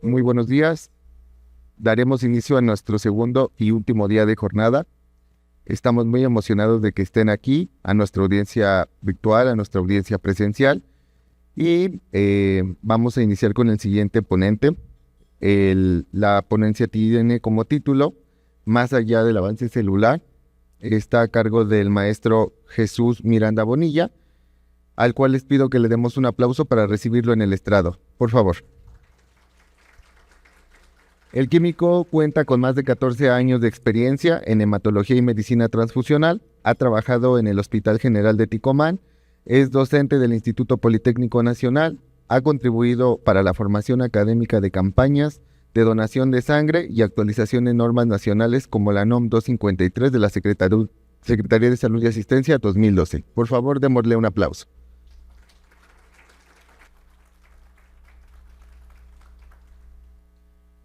Muy buenos días. Daremos inicio a nuestro segundo y último día de jornada. Estamos muy emocionados de que estén aquí, a nuestra audiencia virtual, a nuestra audiencia presencial. Y vamos a iniciar con el siguiente ponente. La ponencia tiene como título Más allá del avance celular. Está a cargo del maestro Jesús Miranda Bonilla, al cual les pido que le demos un aplauso para recibirlo en el estrado. Por favor. El químico cuenta con más de 14 años de experiencia en hematología y medicina transfusional, ha trabajado en el Hospital General de Ticomán, es docente del Instituto Politécnico Nacional, ha contribuido para la formación académica de campañas de donación de sangre y actualización de normas nacionales como la NOM 253 de la Secretaría de Salud y Asistencia 2012. Por favor, démosle un aplauso.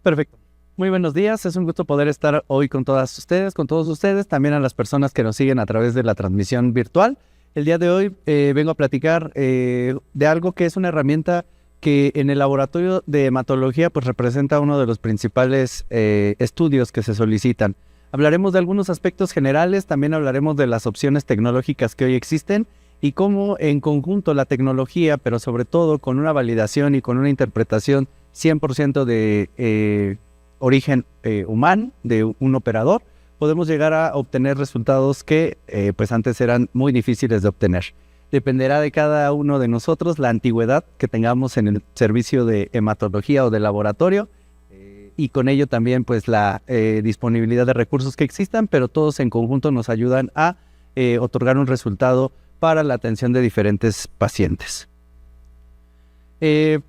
Perfecto. Muy buenos días. Es un gusto poder estar hoy con todos ustedes, también a las personas que nos siguen a través de la transmisión virtual. El día de hoy vengo a platicar de algo que es una herramienta que en el laboratorio de hematología pues representa uno de los principales estudios que se solicitan. Hablaremos de algunos aspectos generales, también hablaremos de las opciones tecnológicas que hoy existen y cómo en conjunto la tecnología, pero sobre todo con una validación y con una interpretación 100% de origen humano, de un operador, podemos llegar a obtener resultados que pues antes eran muy difíciles de obtener. Dependerá de cada uno de nosotros la antigüedad que tengamos en el servicio de hematología o de laboratorio y con ello también pues la disponibilidad de recursos que existan, pero todos en conjunto nos ayudan a otorgar un resultado para la atención de diferentes pacientes.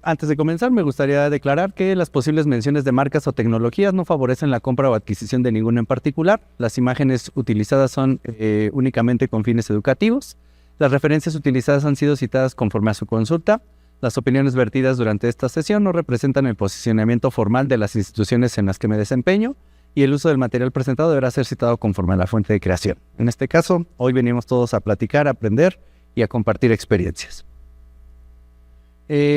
Antes de comenzar, me gustaría declarar que las posibles menciones de marcas o tecnologías no favorecen la compra o adquisición de ninguna en particular. Las imágenes utilizadas son únicamente con fines educativos. Las referencias utilizadas han sido citadas conforme a su consulta. Las opiniones vertidas durante esta sesión no representan el posicionamiento formal de las instituciones en las que me desempeño y el uso del material presentado deberá ser citado conforme a la fuente de creación. En este caso, hoy venimos todos a platicar, a aprender y a compartir experiencias.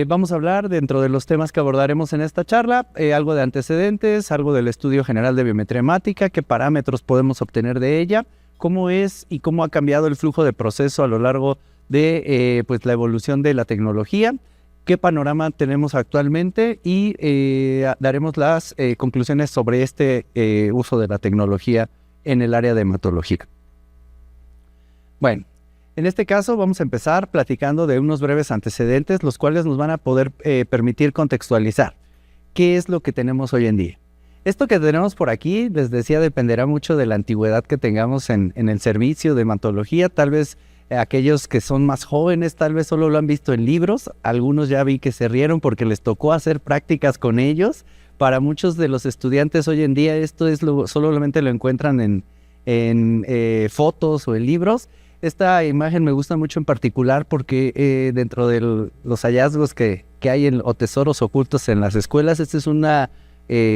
Vamos a hablar dentro de los temas que abordaremos en esta charla, algo de antecedentes, algo del estudio general de biometría hemática, qué parámetros podemos obtener de ella, cómo es y cómo ha cambiado el flujo de proceso a lo largo de pues la evolución de la tecnología, qué panorama tenemos actualmente y daremos las conclusiones sobre este uso de la tecnología en el área de hematología. Bueno. En este caso vamos a empezar platicando de unos breves antecedentes, los cuales nos van a poder permitir contextualizar qué es lo que tenemos hoy en día. Esto que tenemos por aquí, les decía, dependerá mucho de la antigüedad que tengamos en el servicio de hematología. Tal vez aquellos que son más jóvenes, tal vez solo lo han visto en libros. Algunos ya vi que se rieron porque les tocó hacer prácticas con ellos. Para muchos de los estudiantes hoy en día esto es solamente lo encuentran en fotos o en libros. Esta imagen me gusta mucho en particular porque dentro de los hallazgos que hay o tesoros ocultos en las escuelas, esta es una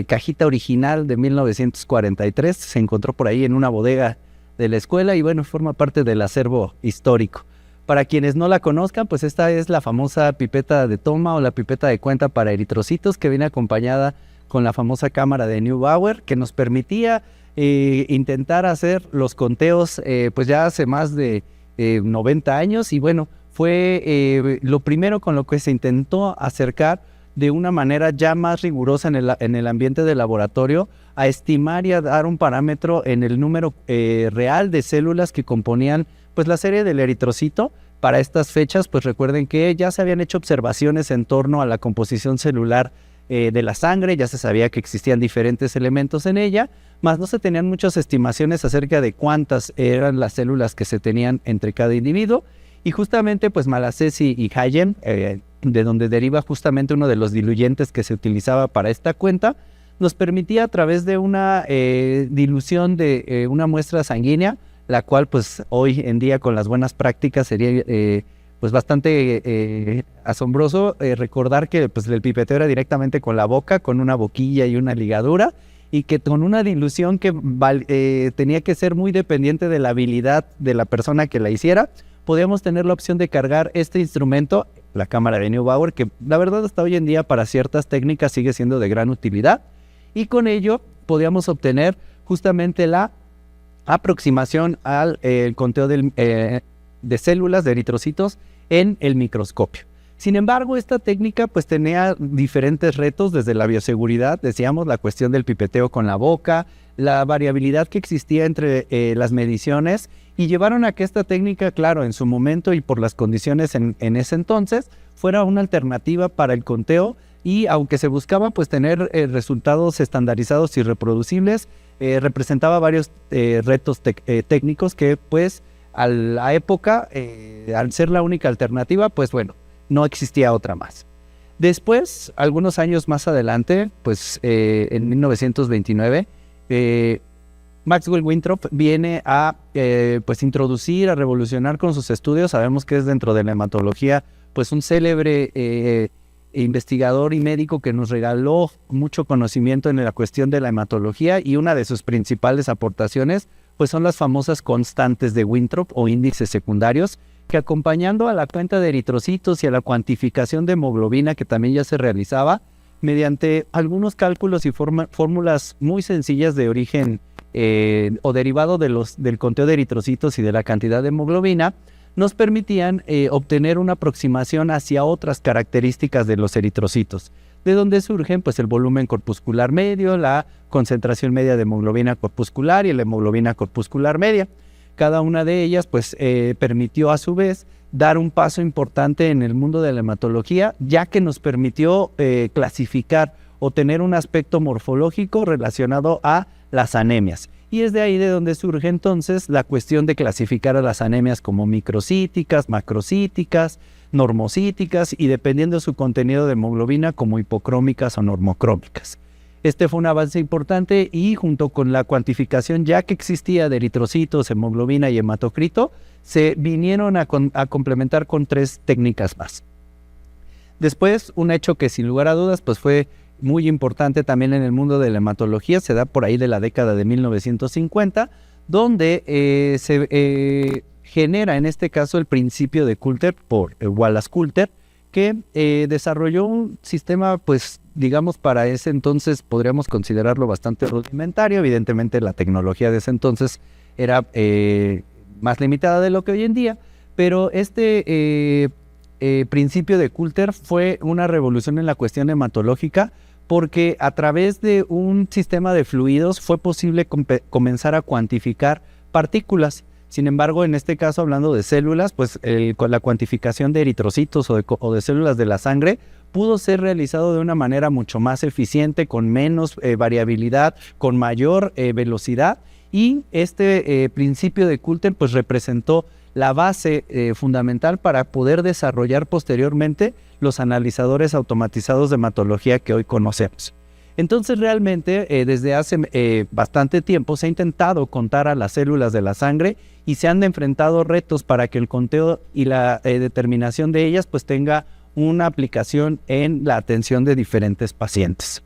cajita original de 1943, se encontró por ahí en una bodega de la escuela y bueno, forma parte del acervo histórico. Para quienes no la conozcan, pues esta es la famosa pipeta de toma o la pipeta de cuenta para eritrocitos que viene acompañada con la famosa cámara de Neubauer que nos permitía intentar hacer los conteos pues ya hace más de 90 años y bueno, fue lo primero con lo que se intentó acercar de una manera ya más rigurosa en el ambiente de laboratorio a estimar y a dar un parámetro en el número real de células que componían pues la serie del eritrocito. Para estas fechas pues recuerden que ya se habían hecho observaciones en torno a la composición celular de la sangre, ya se sabía que existían diferentes elementos en ella, más no se tenían muchas estimaciones acerca de cuántas eran las células que se tenían entre cada individuo, y justamente pues Malasezzi y Hayem, de donde deriva justamente uno de los diluyentes que se utilizaba para esta cuenta, nos permitía a través de una dilución de una muestra sanguínea, la cual pues hoy en día con las buenas prácticas sería pues bastante asombroso recordar que pues, el pipeteo era directamente con la boca, con una boquilla y una ligadura, y que con una dilución que tenía que ser muy dependiente de la habilidad de la persona que la hiciera, podíamos tener la opción de cargar este instrumento la cámara de Neubauer, que la verdad hasta hoy en día para ciertas técnicas sigue siendo de gran utilidad, y con ello podíamos obtener justamente la aproximación al conteo de células, de eritrocitos, en el microscopio. Sin embargo, esta técnica pues tenía diferentes retos desde la bioseguridad, decíamos, la cuestión del pipeteo con la boca, la variabilidad que existía entre las mediciones, y llevaron a que esta técnica, claro, en su momento y por las condiciones en ese entonces, fuera una alternativa para el conteo, y aunque se buscaba pues tener resultados estandarizados y reproducibles, representaba varios retos técnicos que pues a la época, al ser la única alternativa, pues bueno, no existía otra más. Después, algunos años más adelante, pues en 1929, Maxwell Winthrop viene a pues introducir, a revolucionar con sus estudios. Sabemos que es dentro de la hematología pues un célebre investigador y médico que nos regaló mucho conocimiento en la cuestión de la hematología, y una de sus principales aportaciones pues son las famosas constantes de Winthrop o índices secundarios, que acompañando a la cuenta de eritrocitos y a la cuantificación de hemoglobina, que también ya se realizaba mediante algunos cálculos y fórmulas muy sencillas de origen o derivado del conteo de eritrocitos y de la cantidad de hemoglobina, nos permitían obtener una aproximación hacia otras características de los eritrocitos, de donde surgen pues el volumen corpuscular medio, la concentración media de hemoglobina corpuscular y la hemoglobina corpuscular media. Cada una de ellas pues permitió a su vez dar un paso importante en el mundo de la hematología, ya que nos permitió clasificar o tener un aspecto morfológico relacionado a las anemias. Y es de ahí de donde surge entonces la cuestión de clasificar a las anemias como microcíticas, macrocíticas, normocíticas, y dependiendo de su contenido de hemoglobina como hipocrómicas o normocrómicas. Este fue un avance importante, y junto con la cuantificación ya que existía de eritrocitos, hemoglobina y hematocrito, se vinieron a complementar con 3 técnicas más. Después, un hecho que sin lugar a dudas pues fue muy importante también en el mundo de la hematología, se da por ahí de la década de 1950, donde se genera en este caso el principio de Coulter por Wallace Coulter, que desarrolló un sistema pues digamos para ese entonces podríamos considerarlo bastante rudimentario. Evidentemente la tecnología de ese entonces era más limitada de lo que hoy en día, pero este principio de Coulter fue una revolución en la cuestión hematológica, porque a través de un sistema de fluidos fue posible comenzar a cuantificar partículas. Sin embargo, en este caso, hablando de células, pues con la cuantificación de eritrocitos o de células de la sangre pudo ser realizado de una manera mucho más eficiente, con menos variabilidad, con mayor velocidad, y este principio de Coulter pues representó la base fundamental para poder desarrollar posteriormente los analizadores automatizados de hematología que hoy conocemos. Entonces realmente desde hace bastante tiempo se ha intentado contar a las células de la sangre, y se han enfrentado retos para que el conteo y la determinación de ellas pues tenga una aplicación en la atención de diferentes pacientes.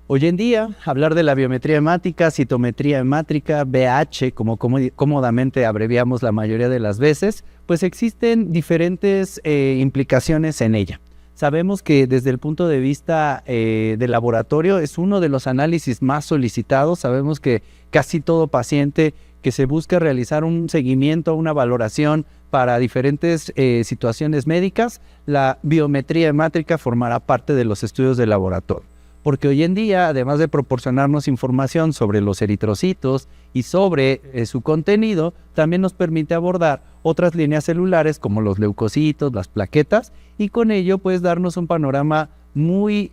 Hoy en día, hablar de la biometría hemática, citometría hemática, BH, como cómodamente abreviamos la mayoría de las veces, pues existen diferentes implicaciones en ella. Sabemos que desde el punto de vista del laboratorio es uno de los análisis más solicitados. Sabemos que casi todo paciente que se busca realizar un seguimiento, una valoración para diferentes situaciones médicas, la biometría hemática formará parte de los estudios de laboratorio. Porque hoy en día, además de proporcionarnos información sobre los eritrocitos y sobre su contenido, también nos permite abordar otras líneas celulares como los leucocitos, las plaquetas, y con ello pues darnos un panorama muy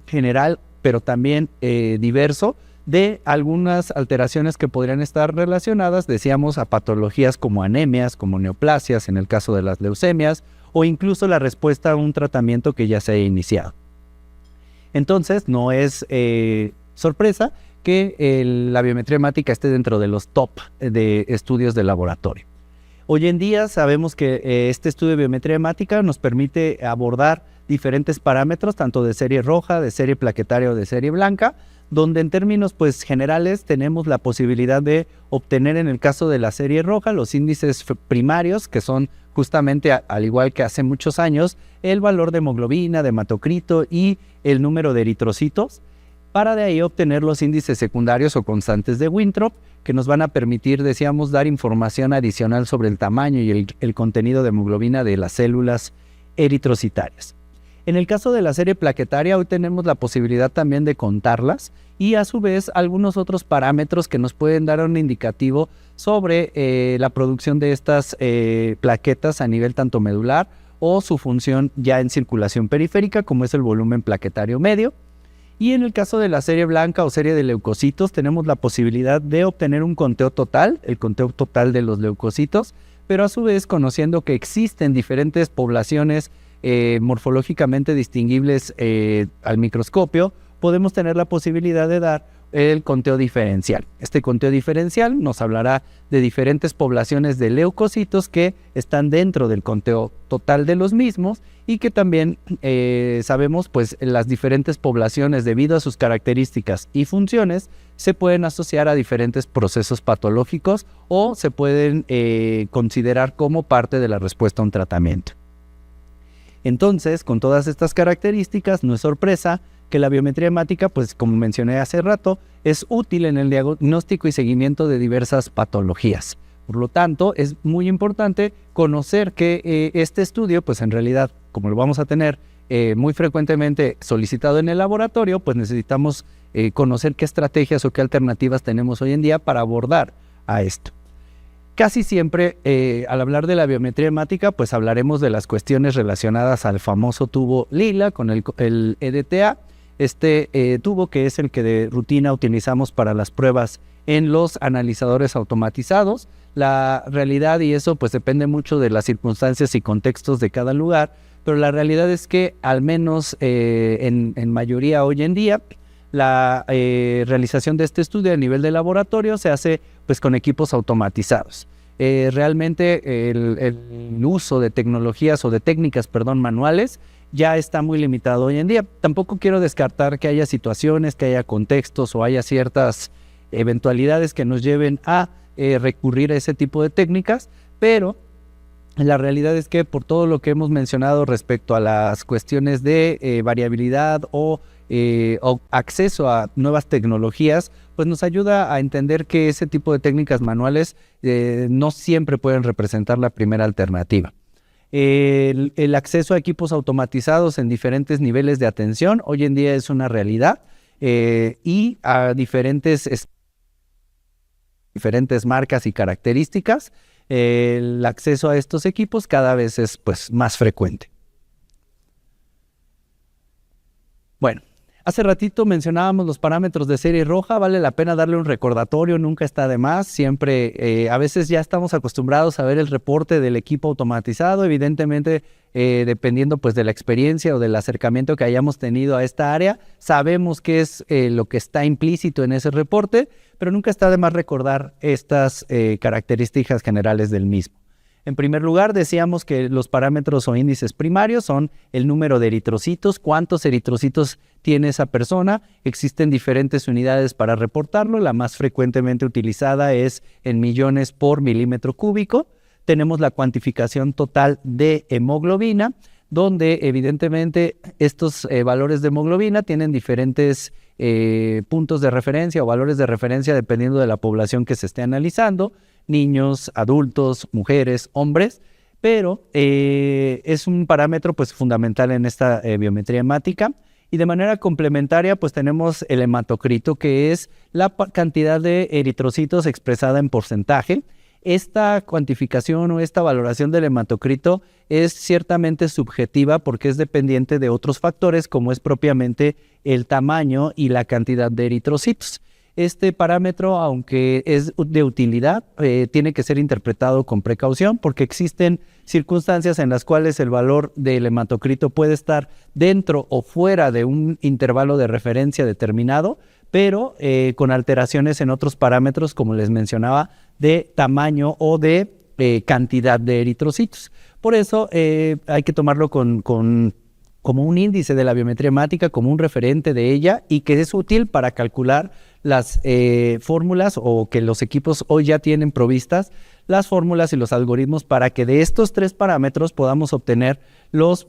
general, pero también diverso, de algunas alteraciones que podrían estar relacionadas, decíamos, a patologías como anemias, como neoplasias en el caso de las leucemias, o incluso la respuesta a un tratamiento que ya se haya iniciado. Entonces, no es sorpresa que la biometría hemática esté dentro de los top de estudios de laboratorio. Hoy en día sabemos que este estudio de biometría hemática nos permite abordar diferentes parámetros, tanto de serie roja, de serie plaquetaria o de serie blanca, donde en términos pues generales tenemos la posibilidad de obtener en el caso de la serie roja los índices primarios, que son justamente al igual que hace muchos años, el valor de hemoglobina, de hematocrito y el número de eritrocitos, para de ahí obtener los índices secundarios o constantes de Winthrop, que nos van a permitir, decíamos, dar información adicional sobre el tamaño y el contenido de hemoglobina de las células eritrocitarias. En el caso de la serie plaquetaria, hoy tenemos la posibilidad también de contarlas y a su vez algunos otros parámetros que nos pueden dar un indicativo sobre la producción de estas plaquetas a nivel tanto medular o su función ya en circulación periférica, como es el volumen plaquetario medio. Y en el caso de la serie blanca o serie de leucocitos, tenemos la posibilidad de obtener un conteo total, el conteo total de los leucocitos, pero a su vez conociendo que existen diferentes poblaciones morfológicamente distinguibles al microscopio, podemos tener la posibilidad de dar el conteo diferencial. Este conteo diferencial nos hablará de diferentes poblaciones de leucocitos que están dentro del conteo total de los mismos y que también sabemos pues las diferentes poblaciones debido a sus características y funciones se pueden asociar a diferentes procesos patológicos o se pueden considerar como parte de la respuesta a un tratamiento. Entonces, con todas estas características, no es sorpresa que la biometría hemática, pues como mencioné hace rato, es útil en el diagnóstico y seguimiento de diversas patologías. Por lo tanto, es muy importante conocer que este estudio, pues en realidad, como lo vamos a tener muy frecuentemente solicitado en el laboratorio, pues necesitamos conocer qué estrategias o qué alternativas tenemos hoy en día para abordar a esto. Casi siempre, al hablar de la biometría hemática, pues hablaremos de las cuestiones relacionadas al famoso tubo lila con el EDTA, tubo que es el que de rutina utilizamos para las pruebas en los analizadores automatizados. La realidad, y eso pues depende mucho de las circunstancias y contextos de cada lugar, pero la realidad es que al menos en mayoría hoy en día, la realización de este estudio a nivel de laboratorio se hace pues con equipos automatizados. Realmente el uso de tecnologías o de técnicas, manuales, ya está muy limitado hoy en día. Tampoco quiero descartar que haya situaciones, que haya contextos o haya ciertas eventualidades que nos lleven a recurrir a ese tipo de técnicas, pero la realidad es que por todo lo que hemos mencionado respecto a las cuestiones de variabilidad o acceso a nuevas tecnologías, pues nos ayuda a entender que ese tipo de técnicas manuales no siempre pueden representar la primera alternativa. El acceso a equipos automatizados en diferentes niveles de atención hoy en día es una realidad y a diferentes marcas y características, el acceso a estos equipos cada vez es pues más frecuente. Bueno, hace ratito mencionábamos los parámetros de serie roja, vale la pena darle un recordatorio, nunca está de más, siempre, a veces ya estamos acostumbrados a ver el reporte del equipo automatizado, evidentemente dependiendo pues de la experiencia o del acercamiento que hayamos tenido a esta área, sabemos qué es lo que está implícito en ese reporte, pero nunca está de más recordar estas características generales del mismo. En primer lugar, decíamos que los parámetros o índices primarios son el número de eritrocitos, cuántos eritrocitos tiene esa persona. Existen diferentes unidades para reportarlo. La más frecuentemente utilizada es en millones por milímetro cúbico. Tenemos la cuantificación total de hemoglobina, donde evidentemente estos valores de hemoglobina tienen diferentes puntos de referencia o valores de referencia dependiendo de la población que se esté analizando. Niños, adultos, mujeres, hombres, pero es un parámetro pues fundamental en esta biometría hemática. Y de manera complementaria pues tenemos el hematocrito, que es la cantidad de eritrocitos expresada en porcentaje. Esta cuantificación o esta valoración del hematocrito es ciertamente subjetiva porque es dependiente de otros factores como es propiamente el tamaño y la cantidad de eritrocitos. Este parámetro, aunque es de utilidad, tiene que ser interpretado con precaución porque existen circunstancias en las cuales el valor del hematocrito puede estar dentro o fuera de un intervalo de referencia determinado, pero con alteraciones en otros parámetros, como les mencionaba, de tamaño o de cantidad de eritrocitos. Por eso hay que tomarlo con como un índice de la biometría hemática, como un referente de ella, y que es útil para calcular las fórmulas, o que los equipos hoy ya tienen provistas las fórmulas y los algoritmos para que de estos 3 parámetros podamos obtener los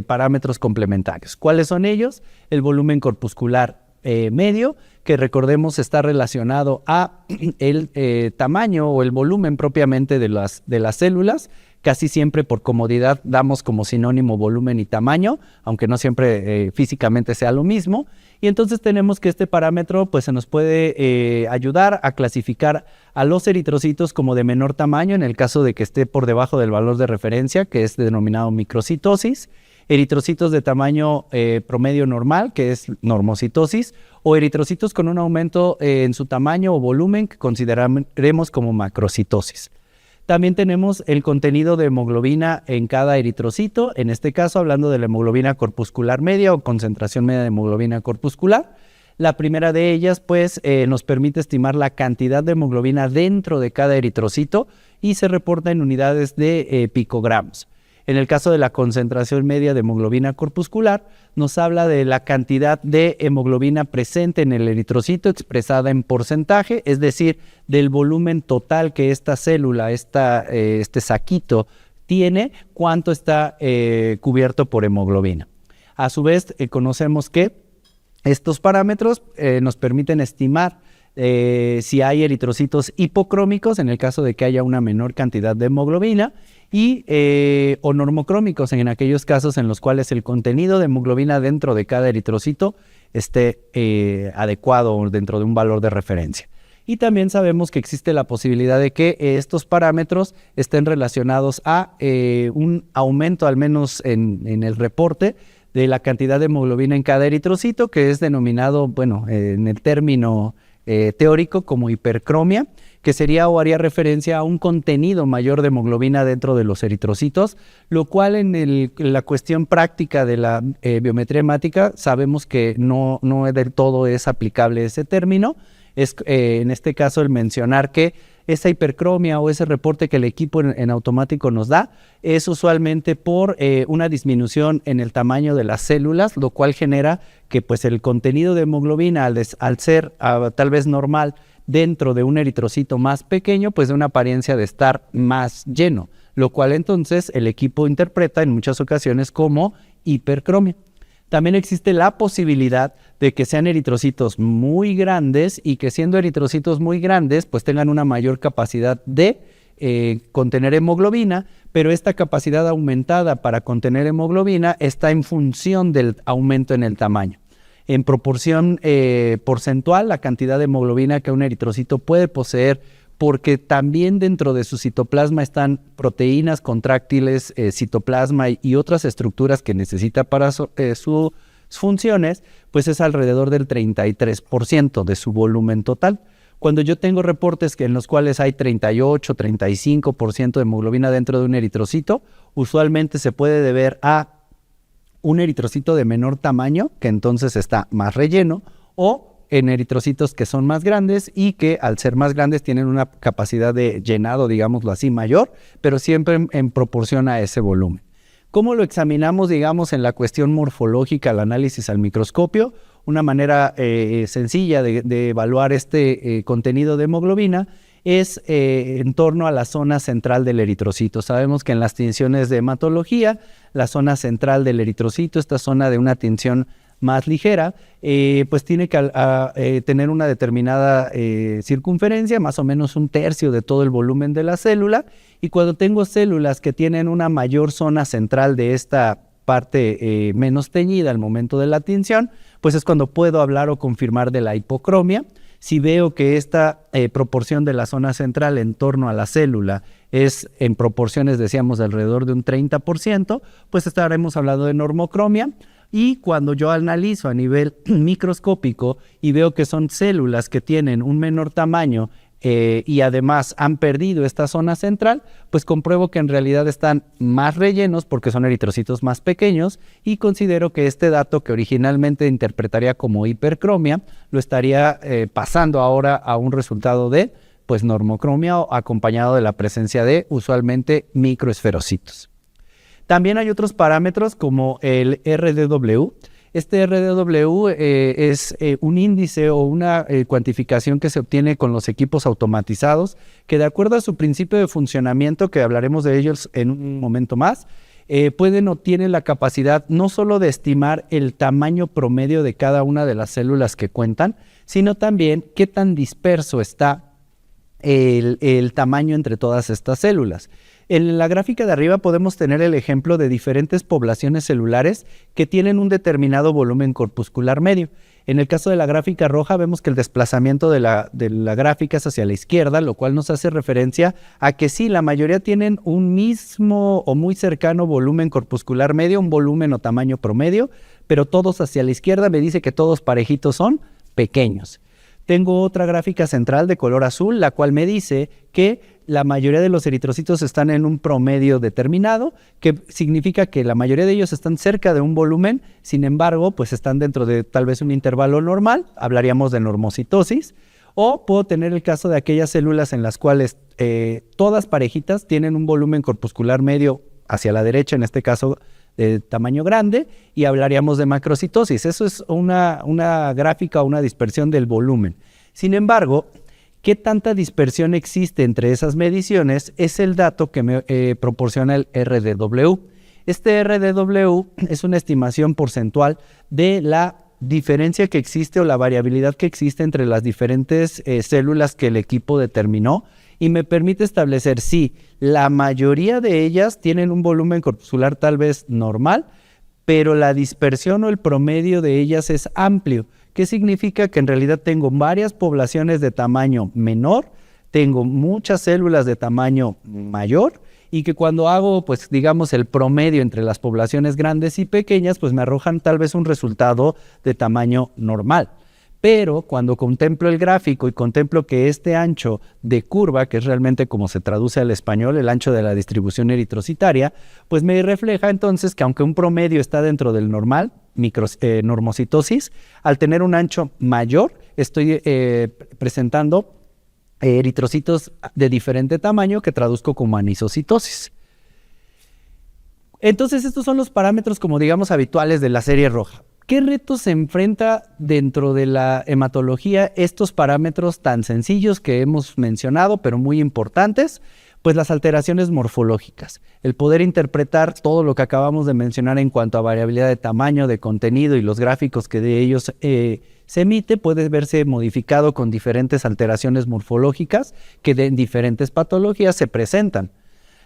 parámetros complementarios. ¿Cuáles son ellos? El volumen corpuscular medio, que recordemos está relacionado a el tamaño o el volumen propiamente de las células. Casi siempre por comodidad damos como sinónimo volumen y tamaño, aunque no siempre físicamente sea lo mismo. Y entonces tenemos que este parámetro pues se nos puede ayudar a clasificar a los eritrocitos como de menor tamaño en el caso de que esté por debajo del valor de referencia, que es denominado microcitosis, eritrocitos de tamaño promedio normal, que es normocitosis, o eritrocitos con un aumento en su tamaño o volumen que consideraremos como macrocitosis. También tenemos el contenido de hemoglobina en cada eritrocito, en este caso hablando de la hemoglobina corpuscular media o concentración media de hemoglobina corpuscular. La primera de ellas pues nos permite estimar la cantidad de hemoglobina dentro de cada eritrocito y se reporta en unidades de picogramos. En el caso de la concentración media de hemoglobina corpuscular, nos habla de la cantidad de hemoglobina presente en el eritrocito expresada en porcentaje, es decir, del volumen total que esta célula, este saquito tiene, cuánto está cubierto por hemoglobina. A su vez, conocemos que estos parámetros nos permiten estimar si hay eritrocitos hipocrómicos, en el caso de que haya una menor cantidad de hemoglobina, o normocrómicos en aquellos casos en los cuales el contenido de hemoglobina dentro de cada eritrocito esté adecuado dentro de un valor de referencia. Y también sabemos que existe la posibilidad de que estos parámetros estén relacionados a un aumento, al menos en el reporte, de la cantidad de hemoglobina en cada eritrocito, que es denominado, bueno, en el término teórico como hipercromia, que sería o haría referencia a un contenido mayor de hemoglobina dentro de los eritrocitos, lo cual en la cuestión práctica de la biometría hemática sabemos que no del todo es aplicable ese término. Es en este caso el mencionar que esa hipercromia o ese reporte que el equipo en automático nos da es usualmente por una disminución en el tamaño de las células, lo cual genera que pues el contenido de hemoglobina al ser tal vez normal dentro de un eritrocito más pequeño, pues de una apariencia de estar más lleno, lo cual entonces el equipo interpreta en muchas ocasiones como hipercromia. También existe la posibilidad de que sean eritrocitos muy grandes y que siendo eritrocitos muy grandes, pues tengan una mayor capacidad de contener hemoglobina, pero esta capacidad aumentada para contener hemoglobina está en función del aumento en el tamaño. En proporción porcentual, la cantidad de hemoglobina que un eritrocito puede poseer, porque también dentro de su citoplasma están proteínas contráctiles, citoplasma y otras estructuras que necesita para sus funciones, pues es alrededor del 33% de su volumen total. Cuando yo tengo reportes en los cuales hay 38, 35% de hemoglobina dentro de un eritrocito, usualmente se puede deber a un eritrocito de menor tamaño, que entonces está más relleno, o en eritrocitos que son más grandes y que al ser más grandes tienen una capacidad de llenado, digámoslo así, mayor, pero siempre en proporción a ese volumen. ¿Cómo lo examinamos, digamos, en la cuestión morfológica, el análisis al microscopio? Una manera sencilla de evaluar este contenido de hemoglobina es en torno a la zona central del eritrocito. Sabemos que en las tinciones de hematología, la zona central del eritrocito, esta zona de una tinción más ligera, pues tiene que tener una determinada circunferencia, más o menos 1/3 de todo el volumen de la célula, y cuando tengo células que tienen una mayor zona central de esta parte menos teñida al momento de la tinción, pues es cuando puedo hablar o confirmar de la hipocromia. Si veo que esta proporción de la zona central en torno a la célula es en proporciones, decíamos, de alrededor de un 30%, pues estaremos hablando de normocromia. Y cuando yo analizo a nivel microscópico y veo que son células que tienen un menor tamaño y además han perdido esta zona central, pues compruebo que en realidad están más rellenos porque son eritrocitos más pequeños, y considero que este dato que originalmente interpretaría como hipercromia lo estaría pasando ahora a un resultado de pues normocromia, acompañado de la presencia de usualmente microesferocitos. También hay otros parámetros como el RDW. Este RDW es un índice o una cuantificación que se obtiene con los equipos automatizados, que de acuerdo a su principio de funcionamiento, que hablaremos de ellos en un momento más, pueden o tienen la capacidad no solo de estimar el tamaño promedio de cada una de las células que cuentan, sino también qué tan disperso está el tamaño entre todas estas células. En la gráfica de arriba podemos tener el ejemplo de diferentes poblaciones celulares que tienen un determinado volumen corpuscular medio. En el caso de la gráfica roja vemos que el desplazamiento de la gráfica es hacia la izquierda, lo cual nos hace referencia a que sí, la mayoría tienen un mismo o muy cercano volumen corpuscular medio, un volumen o tamaño promedio, pero todos hacia la izquierda me dice que todos parejitos son pequeños. Tengo otra gráfica central de color azul, la cual me dice que la mayoría de los eritrocitos están en un promedio determinado, que significa que la mayoría de ellos están cerca de un volumen, sin embargo, pues están dentro de tal vez un intervalo normal, hablaríamos de normocitosis, o puedo tener el caso de aquellas células en las cuales todas parejitas tienen un volumen corpuscular medio hacia la derecha, en este caso de tamaño grande, y hablaríamos de macrocitosis. Eso es una gráfica o una dispersión del volumen. Sin embargo, ¿qué tanta dispersión existe entre esas mediciones? Es el dato que me proporciona el RDW. Este RDW es una estimación porcentual de la diferencia que existe o la variabilidad que existe entre las diferentes células que el equipo determinó y me permite establecer si la mayoría de ellas tienen un volumen corpuscular tal vez normal, pero la dispersión o el promedio de ellas es amplio. ¿Qué significa? Que en realidad tengo varias poblaciones de tamaño menor, tengo muchas células de tamaño mayor y que cuando hago, pues digamos, el promedio entre las poblaciones grandes y pequeñas, pues me arrojan tal vez un resultado de tamaño normal. Pero cuando contemplo el gráfico y contemplo que este ancho de curva, que es realmente como se traduce al español, el ancho de la distribución eritrocitaria, pues me refleja entonces que aunque un promedio está dentro del normal, normocitosis, al tener un ancho mayor, estoy presentando eritrocitos de diferente tamaño que traduzco como anisocitosis. Entonces estos son los parámetros como digamos habituales de la serie roja. ¿Qué retos se enfrenta dentro de la hematología estos parámetros tan sencillos que hemos mencionado, pero muy importantes? Pues las alteraciones morfológicas, el poder interpretar todo lo que acabamos de mencionar en cuanto a variabilidad de tamaño, de contenido y los gráficos que de ellos se emite, puede verse modificado con diferentes alteraciones morfológicas que en diferentes patologías se presentan.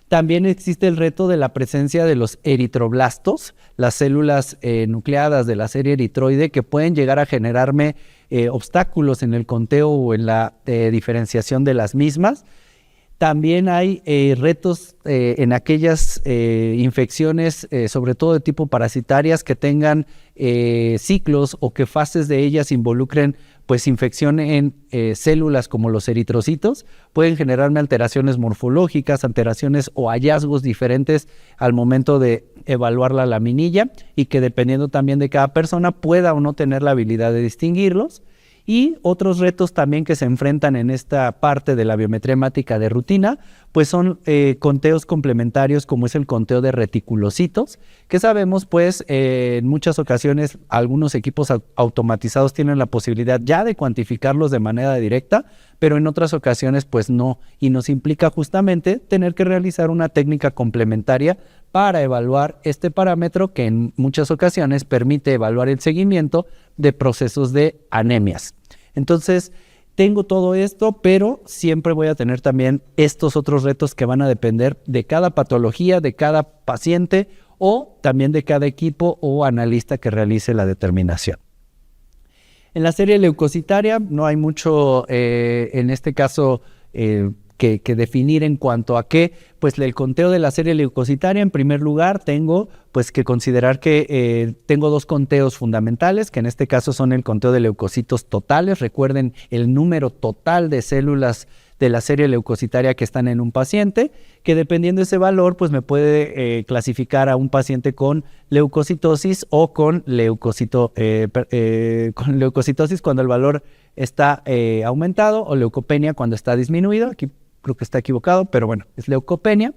También existe el reto de la presencia de los eritroblastos, las células nucleadas de la serie eritroide que pueden llegar a generarme obstáculos en el conteo o en la diferenciación de las mismas. También hay retos en aquellas infecciones, sobre todo de tipo parasitarias, que tengan ciclos o que fases de ellas involucren pues infección en células como los eritrocitos, pueden generarme alteraciones morfológicas, alteraciones o hallazgos diferentes al momento de evaluar la laminilla y que dependiendo también de cada persona pueda o no tener la habilidad de distinguirlos. Y otros retos también que se enfrentan en esta parte de la biometría hemática de rutina, pues son conteos complementarios como es el conteo de reticulocitos, que sabemos pues en muchas ocasiones algunos equipos automatizados tienen la posibilidad ya de cuantificarlos de manera directa, pero en otras ocasiones pues no, y nos implica justamente tener que realizar una técnica complementaria para evaluar este parámetro que en muchas ocasiones permite evaluar el seguimiento de procesos de anemias. Entonces, tengo todo esto, pero siempre voy a tener también estos otros retos que van a depender de cada patología, de cada paciente o también de cada equipo o analista que realice la determinación. En la serie leucocitaria no hay mucho, en este caso, que definir en cuanto a qué, pues el conteo de la serie leucocitaria, en primer lugar, tengo pues que considerar que tengo dos conteos fundamentales, que en este caso son el conteo de leucocitos totales. Recuerden el número total de células de la serie leucocitaria que están en un paciente, que dependiendo de ese valor, pues me puede clasificar a un paciente con leucocitosis o con leucocitosis cuando el valor está aumentado o leucopenia cuando está disminuido. Aquí creo que está equivocado, pero bueno, es leucopenia.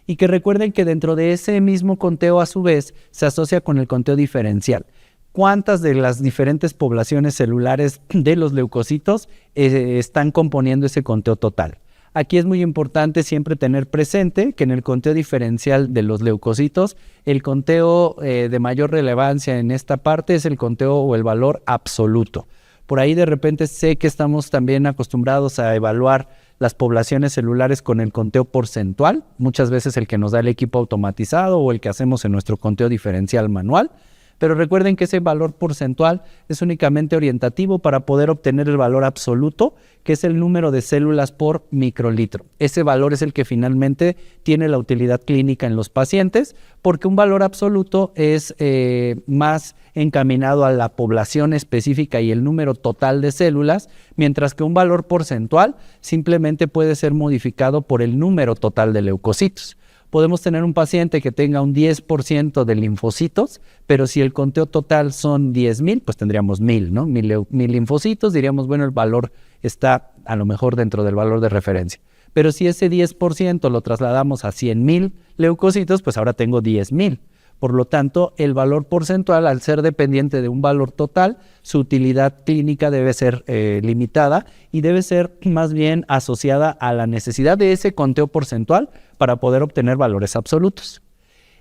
y que recuerden que dentro de ese mismo conteo a su vez se asocia con el conteo diferencial. ¿Cuántas de las diferentes poblaciones celulares de los leucocitos están componiendo ese conteo total? Aquí es muy importante siempre tener presente que en el conteo diferencial de los leucocitos, el conteo de mayor relevancia en esta parte es el conteo o el valor absoluto. Por ahí de repente sé que estamos también acostumbrados a evaluar las poblaciones celulares con el conteo porcentual, muchas veces el que nos da el equipo automatizado o el que hacemos en nuestro conteo diferencial manual. Pero recuerden que ese valor porcentual es únicamente orientativo para poder obtener el valor absoluto, que es el número de células por microlitro. Ese valor es el que finalmente tiene la utilidad clínica en los pacientes, porque un valor absoluto es más encaminado a la población específica y el número total de células, mientras que un valor porcentual simplemente puede ser modificado por el número total de leucocitos. Podemos tener un paciente que tenga un 10% de linfocitos, pero si el conteo total son 10,000, pues tendríamos 1,000, ¿no? 1,000 linfocitos, diríamos, bueno, el valor está a lo mejor dentro del valor de referencia. Pero si ese 10% lo trasladamos a 100,000 leucocitos, pues ahora tengo 10,000. Por lo tanto, el valor porcentual, al ser dependiente de un valor total, su utilidad clínica debe ser limitada y debe ser más bien asociada a la necesidad de ese conteo porcentual para poder obtener valores absolutos.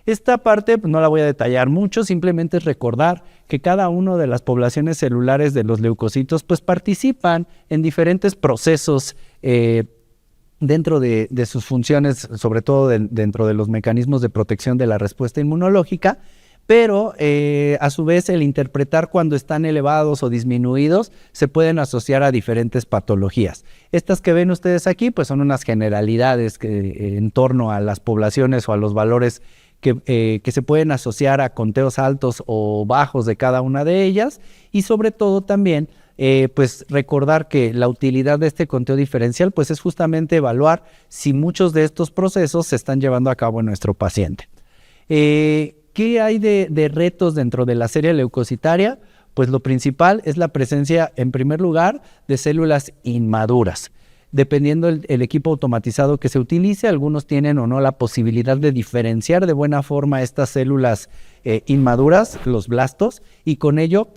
Esta parte no la voy a detallar mucho, simplemente es recordar que cada una de las poblaciones celulares de los leucocitos pues participan en diferentes procesos dentro de sus funciones, sobre todo dentro de los mecanismos de protección de la respuesta inmunológica, pero a su vez el interpretar cuando están elevados o disminuidos se pueden asociar a diferentes patologías. Estas que ven ustedes aquí pues son unas generalidades en torno a las poblaciones o a los valores que se pueden asociar a conteos altos o bajos de cada una de ellas, y sobre todo también pues recordar que la utilidad de este conteo diferencial pues es justamente evaluar si muchos de estos procesos se están llevando a cabo en nuestro paciente. ¿Qué hay de retos dentro de la serie leucocitaria? Pues lo principal es la presencia, en primer lugar, de células inmaduras. Dependiendo el equipo automatizado que se utilice, algunos tienen o no la posibilidad de diferenciar de buena forma estas células inmaduras, los blastos, y con ello,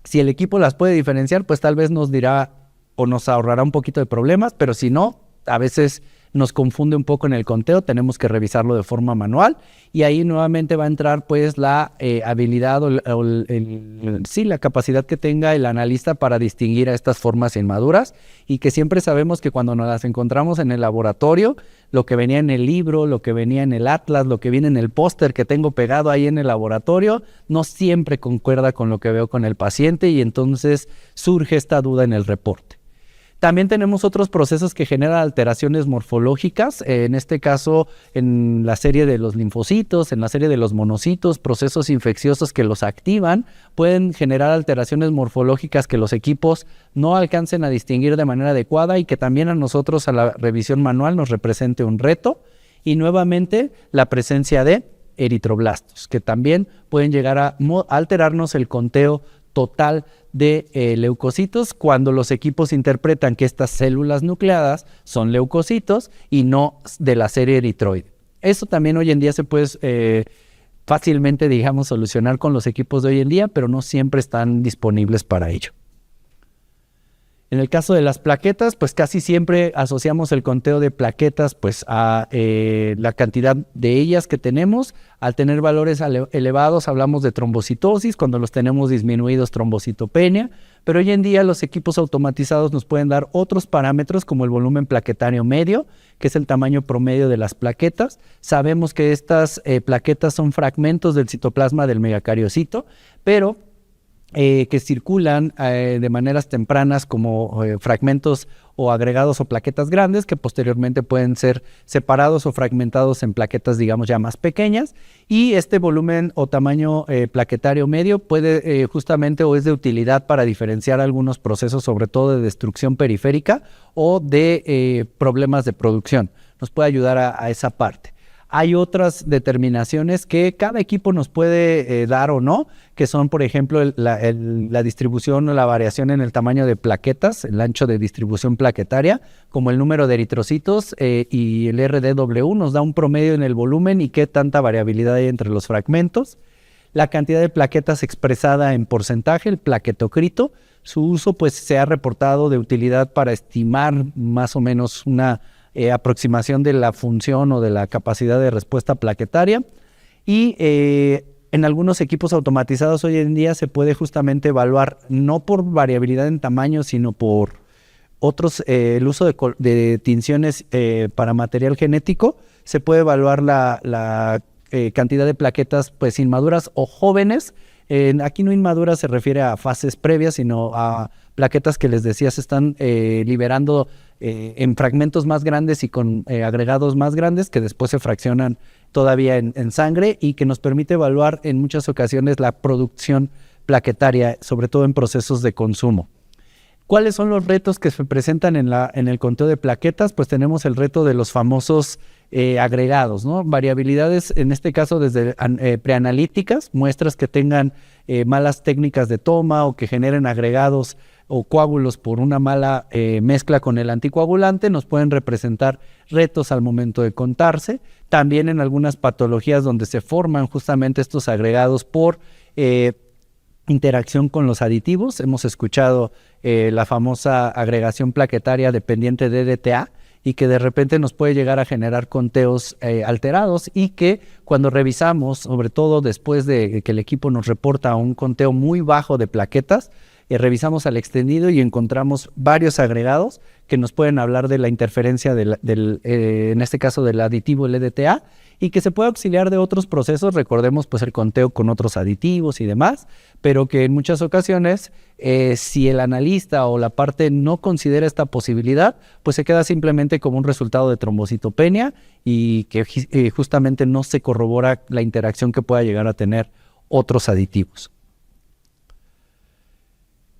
si el equipo las puede diferenciar, pues tal vez nos dirá o nos ahorrará un poquito de problemas, pero si no, a veces nos confunde un poco en el conteo, tenemos que revisarlo de forma manual, y ahí nuevamente va a entrar pues la habilidad la capacidad que tenga el analista para distinguir a estas formas inmaduras, y que siempre sabemos que cuando nos las encontramos en el laboratorio, lo que venía en el libro, lo que venía en el atlas, lo que viene en el póster que tengo pegado ahí en el laboratorio, no siempre concuerda con lo que veo con el paciente, y entonces surge esta duda en el reporte. También tenemos otros procesos que generan alteraciones morfológicas, en este caso en la serie de los linfocitos, en la serie de los monocitos, procesos infecciosos que los activan, pueden generar alteraciones morfológicas que los equipos no alcancen a distinguir de manera adecuada y que también a nosotros a la revisión manual nos represente un reto. Y nuevamente la presencia de eritroblastos, que también pueden llegar a alterarnos el conteo total de leucocitos cuando los equipos interpretan que estas células nucleadas son leucocitos y no de la serie eritroide. Eso también hoy en día se puede fácilmente, digamos, solucionar con los equipos de hoy en día, pero no siempre están disponibles para ello. En el caso de las plaquetas, pues casi siempre asociamos el conteo de plaquetas pues a la cantidad de ellas que tenemos. Al tener valores elevados hablamos de trombocitosis, cuando los tenemos disminuidos trombocitopenia, pero hoy en día los equipos automatizados nos pueden dar otros parámetros como el volumen plaquetario medio, que es el tamaño promedio de las plaquetas. Sabemos que estas plaquetas son fragmentos del citoplasma del megacariocito, pero que circulan de maneras tempranas como fragmentos o agregados o plaquetas grandes que posteriormente pueden ser separados o fragmentados en plaquetas, digamos, ya más pequeñas, y este volumen o tamaño plaquetario medio puede justamente o es de utilidad para diferenciar algunos procesos, sobre todo de destrucción periférica o de problemas de producción. Nos puede ayudar a esa parte. Hay otras determinaciones que cada equipo nos puede dar o no, que son, por ejemplo, la distribución o la variación en el tamaño de plaquetas, el ancho de distribución plaquetaria, como el número de eritrocitos y el RDW nos da un promedio en el volumen y qué tanta variabilidad hay entre los fragmentos. La cantidad de plaquetas expresada en porcentaje, el plaquetocrito, su uso pues se ha reportado de utilidad para estimar más o menos una aproximación de la función o de la capacidad de respuesta plaquetaria. Y en algunos equipos automatizados hoy en día se puede justamente evaluar no por variabilidad en tamaño, sino por otros, el uso de tinciones para material genético. Se puede evaluar la cantidad de plaquetas pues inmaduras o jóvenes. Aquí no inmaduras se refiere a fases previas, sino a plaquetas que les decía se están liberando en fragmentos más grandes y con agregados más grandes que después se fraccionan todavía en sangre y que nos permite evaluar en muchas ocasiones la producción plaquetaria, sobre todo en procesos de consumo. ¿Cuáles son los retos que se presentan en el conteo de plaquetas? Pues tenemos el reto de los famosos agregados, ¿no? Variabilidades, en este caso desde preanalíticas, muestras que tengan malas técnicas de toma o que generen agregados o coágulos por una mala mezcla con el anticoagulante, nos pueden representar retos al momento de contarse. También en algunas patologías donde se forman justamente estos agregados por interacción con los aditivos. Hemos escuchado la famosa agregación plaquetaria dependiente de DTA y que de repente nos puede llegar a generar conteos alterados y que cuando revisamos, sobre todo después de que el equipo nos reporta un conteo muy bajo de plaquetas, revisamos al extendido y encontramos varios agregados que nos pueden hablar de la interferencia en este caso del aditivo LDTA y que se puede auxiliar de otros procesos, recordemos pues el conteo con otros aditivos y demás, pero que en muchas ocasiones si el analista o la parte no considera esta posibilidad, pues se queda simplemente como un resultado de trombocitopenia y que justamente no se corrobora la interacción que pueda llegar a tener otros aditivos.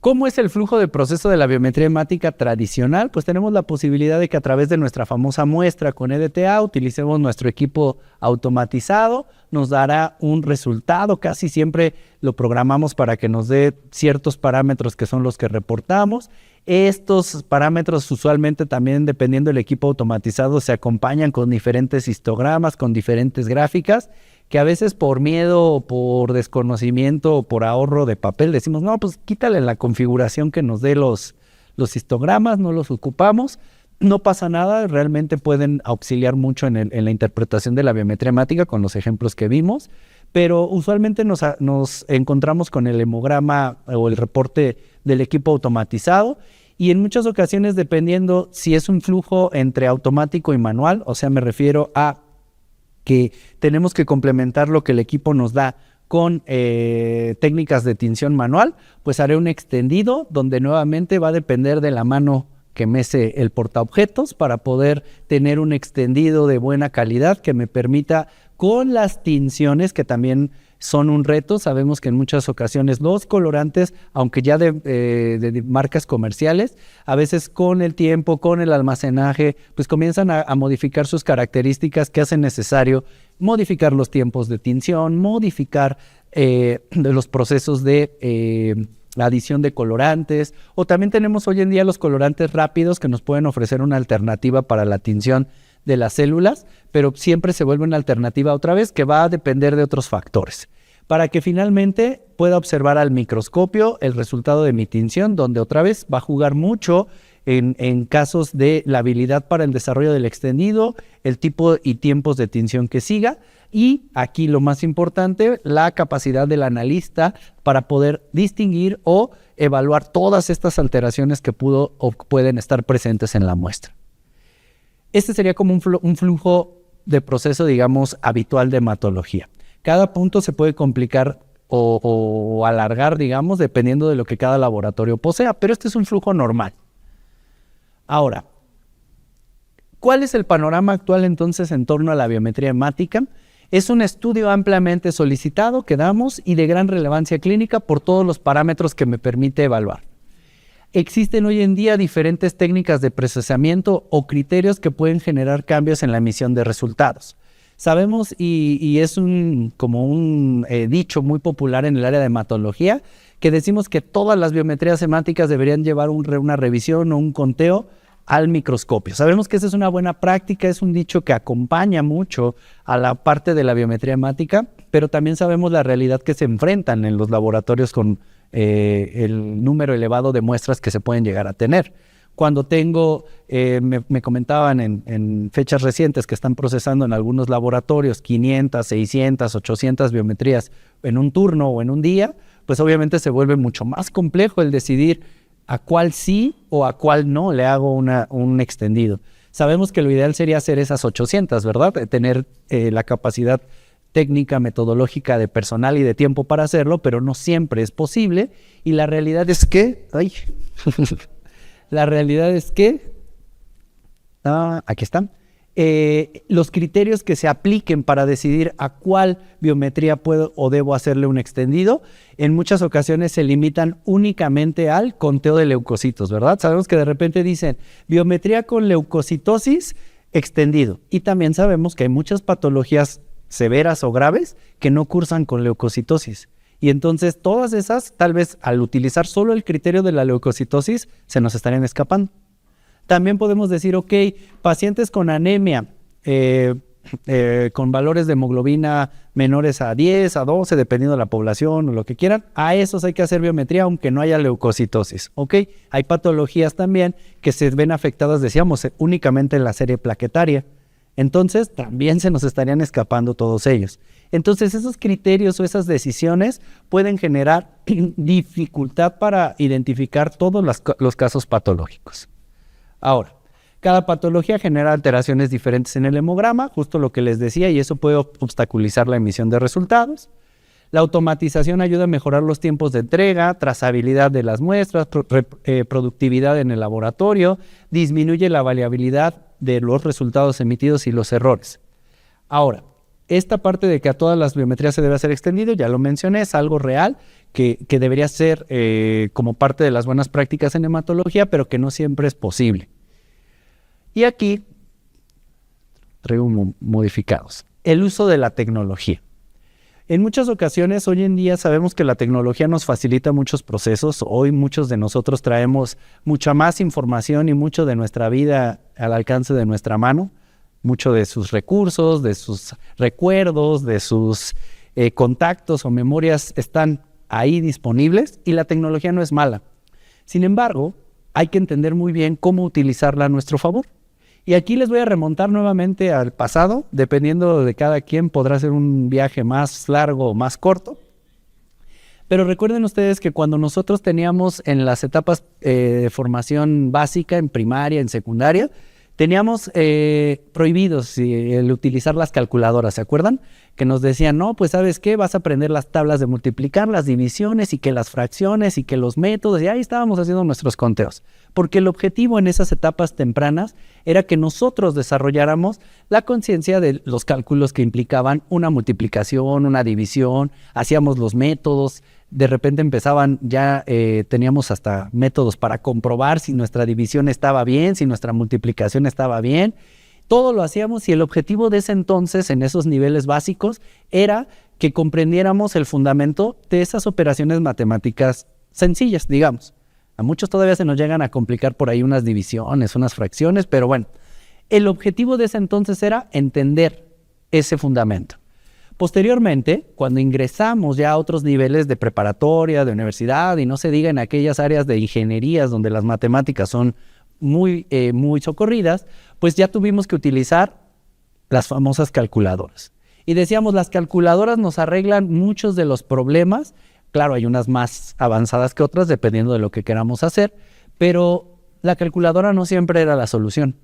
¿Cómo es el flujo de proceso de la biometría hemática tradicional? Pues tenemos la posibilidad de que a través de nuestra famosa muestra con EDTA utilicemos nuestro equipo automatizado, nos dará un resultado, casi siempre lo programamos para que nos dé ciertos parámetros que son los que reportamos. Estos parámetros usualmente también, dependiendo del equipo automatizado, se acompañan con diferentes histogramas, con diferentes gráficas, que a veces por miedo, por desconocimiento o por ahorro de papel decimos, no, pues quítale la configuración que nos dé los histogramas, no los ocupamos, no pasa nada, realmente pueden auxiliar mucho en la interpretación de la biometría hemática con los ejemplos que vimos, pero usualmente nos encontramos con el hemograma o el reporte del equipo automatizado y en muchas ocasiones, dependiendo si es un flujo entre automático y manual, o sea, me refiero a que tenemos que complementar lo que el equipo nos da con técnicas de tinción manual, pues haré un extendido donde nuevamente va a depender de la mano que mece el portaobjetos para poder tener un extendido de buena calidad que me permita con las tinciones que también son un reto. Sabemos que en muchas ocasiones los colorantes, aunque ya de marcas comerciales, a veces con el tiempo, con el almacenaje, pues comienzan a modificar sus características que hacen necesario modificar los tiempos de tinción, modificar los procesos de adición de colorantes, o también tenemos hoy en día los colorantes rápidos que nos pueden ofrecer una alternativa para la tinción de las células, pero siempre se vuelve una alternativa otra vez que va a depender de otros factores, para que finalmente pueda observar al microscopio el resultado de mi tinción, donde otra vez va a jugar mucho en casos de la habilidad para el desarrollo del extendido, el tipo y tiempos de tinción que siga, y aquí lo más importante, la capacidad del analista para poder distinguir o evaluar todas estas alteraciones que pueden estar presentes en la muestra. Este sería como un flujo de proceso, digamos, habitual de hematología. Cada punto se puede complicar o alargar, digamos, dependiendo de lo que cada laboratorio posea, pero este es un flujo normal. Ahora, ¿cuál es el panorama actual entonces en torno a la biometría hemática? Es un estudio ampliamente solicitado que damos y de gran relevancia clínica por todos los parámetros que me permite evaluar. Existen hoy en día diferentes técnicas de procesamiento o criterios que pueden generar cambios en la emisión de resultados. Sabemos, y es como un dicho muy popular en el área de hematología, que decimos que todas las biometrías hemáticas deberían llevar una revisión o un conteo al microscopio. Sabemos que esa es una buena práctica, es un dicho que acompaña mucho a la parte de la biometría hemática, pero también sabemos la realidad que se enfrentan en los laboratorios con el número elevado de muestras que se pueden llegar a tener. Cuando tengo, me comentaban en fechas recientes que están procesando en algunos laboratorios 500, 600, 800 biometrías en un turno o en un día, pues obviamente se vuelve mucho más complejo el decidir a cuál sí o a cuál no le hago un extendido. Sabemos que lo ideal sería hacer esas 800, ¿verdad? Tener la capacidad técnica, metodológica, de personal y de tiempo para hacerlo, pero no siempre es posible. Y la realidad es que... aquí están. Los criterios que se apliquen para decidir a cuál biometría puedo o debo hacerle un extendido, en muchas ocasiones se limitan únicamente al conteo de leucocitos, ¿verdad? Sabemos que de repente dicen biometría con leucocitosis extendido. Y también sabemos que hay muchas patologías severas o graves que no cursan con leucocitosis. Y entonces todas esas, tal vez al utilizar solo el criterio de la leucocitosis, se nos estarían escapando. También podemos decir, ok, pacientes con anemia, con valores de hemoglobina menores a 10, a 12, dependiendo de la población o lo que quieran, a esos hay que hacer biometría aunque no haya leucocitosis, ¿ok? Hay patologías también que se ven afectadas, decíamos, únicamente en la serie plaquetaria. Entonces, también se nos estarían escapando todos ellos. Entonces, esos criterios o esas decisiones pueden generar dificultad para identificar todos los casos patológicos. Ahora, cada patología genera alteraciones diferentes en el hemograma, justo lo que les decía, y eso puede obstaculizar la emisión de resultados. La automatización ayuda a mejorar los tiempos de entrega, trazabilidad de las muestras, productividad en el laboratorio, disminuye la variabilidad de los resultados emitidos y los errores. Ahora, esta parte de que a todas las biometrías se debe hacer extendido, ya lo mencioné, es algo real que debería ser como parte de las buenas prácticas en hematología, pero que no siempre es posible. Y aquí traigo modificados. El uso de la tecnología. En muchas ocasiones, hoy en día sabemos que la tecnología nos facilita muchos procesos. Hoy muchos de nosotros traemos mucha más información y mucho de nuestra vida al alcance de nuestra mano. Mucho de sus recursos, de sus recuerdos, de sus contactos o memorias están ahí disponibles y la tecnología no es mala. Sin embargo, hay que entender muy bien cómo utilizarla a nuestro favor. Y aquí les voy a remontar nuevamente al pasado, dependiendo de cada quien podrá ser un viaje más largo o más corto. Pero recuerden ustedes que cuando nosotros teníamos en las etapas de formación básica, en primaria, en secundaria, teníamos prohibidos el utilizar las calculadoras, ¿se acuerdan? Que nos decían, no, pues ¿sabes qué? Vas a aprender las tablas de multiplicar, las divisiones y que las fracciones y que los métodos, y ahí estábamos haciendo nuestros conteos. Porque el objetivo en esas etapas tempranas era que nosotros desarrolláramos la conciencia de los cálculos que implicaban una multiplicación, una división, hacíamos los métodos. De repente empezaban, ya teníamos hasta métodos para comprobar si nuestra división estaba bien, si nuestra multiplicación estaba bien. Todo lo hacíamos y el objetivo de ese entonces, en esos niveles básicos, era que comprendiéramos el fundamento de esas operaciones matemáticas sencillas, digamos. A muchos todavía se nos llegan a complicar por ahí unas divisiones, unas fracciones, pero bueno, el objetivo de ese entonces era entender ese fundamento. Posteriormente, cuando ingresamos ya a otros niveles de preparatoria, de universidad, y no se diga en aquellas áreas de ingenierías donde las matemáticas son muy socorridas, pues ya tuvimos que utilizar las famosas calculadoras. Y decíamos, las calculadoras nos arreglan muchos de los problemas. Claro, hay unas más avanzadas que otras, dependiendo de lo que queramos hacer, pero la calculadora no siempre era la solución.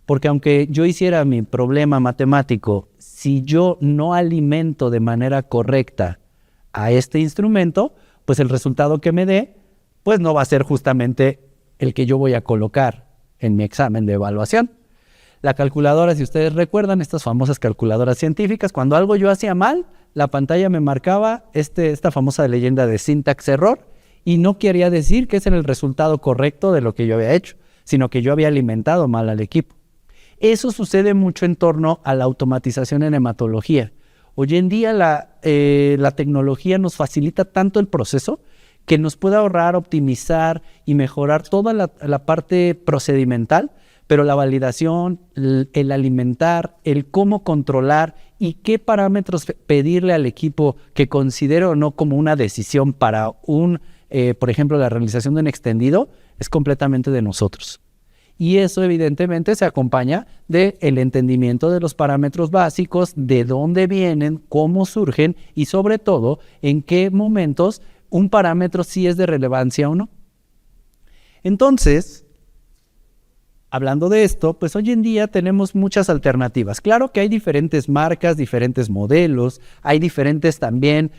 Porque aunque yo hiciera mi problema matemático, si yo no alimento de manera correcta a este instrumento, pues el resultado que me dé, pues no va a ser justamente el que yo voy a colocar en mi examen de evaluación. La calculadora, si ustedes recuerdan, estas famosas calculadoras científicas, cuando algo yo hacía mal, la pantalla me marcaba esta famosa leyenda de syntax error, y no quería decir que ese era el resultado correcto de lo que yo había hecho, sino que yo había alimentado mal al equipo. Eso sucede mucho en torno a la automatización en hematología. Hoy en día la tecnología nos facilita tanto el proceso que nos puede ahorrar, optimizar y mejorar toda la parte procedimental, pero la validación, el alimentar, el cómo controlar y qué parámetros pedirle al equipo que considere o no como una decisión para por ejemplo, la realización de un extendido, es completamente de nosotros. Y eso evidentemente se acompaña del entendimiento de los parámetros básicos, de dónde vienen, cómo surgen y sobre todo en qué momentos un parámetro sí es de relevancia o no. Entonces, hablando de esto, pues hoy en día tenemos muchas alternativas. Claro que hay diferentes marcas, diferentes modelos, hay diferentes también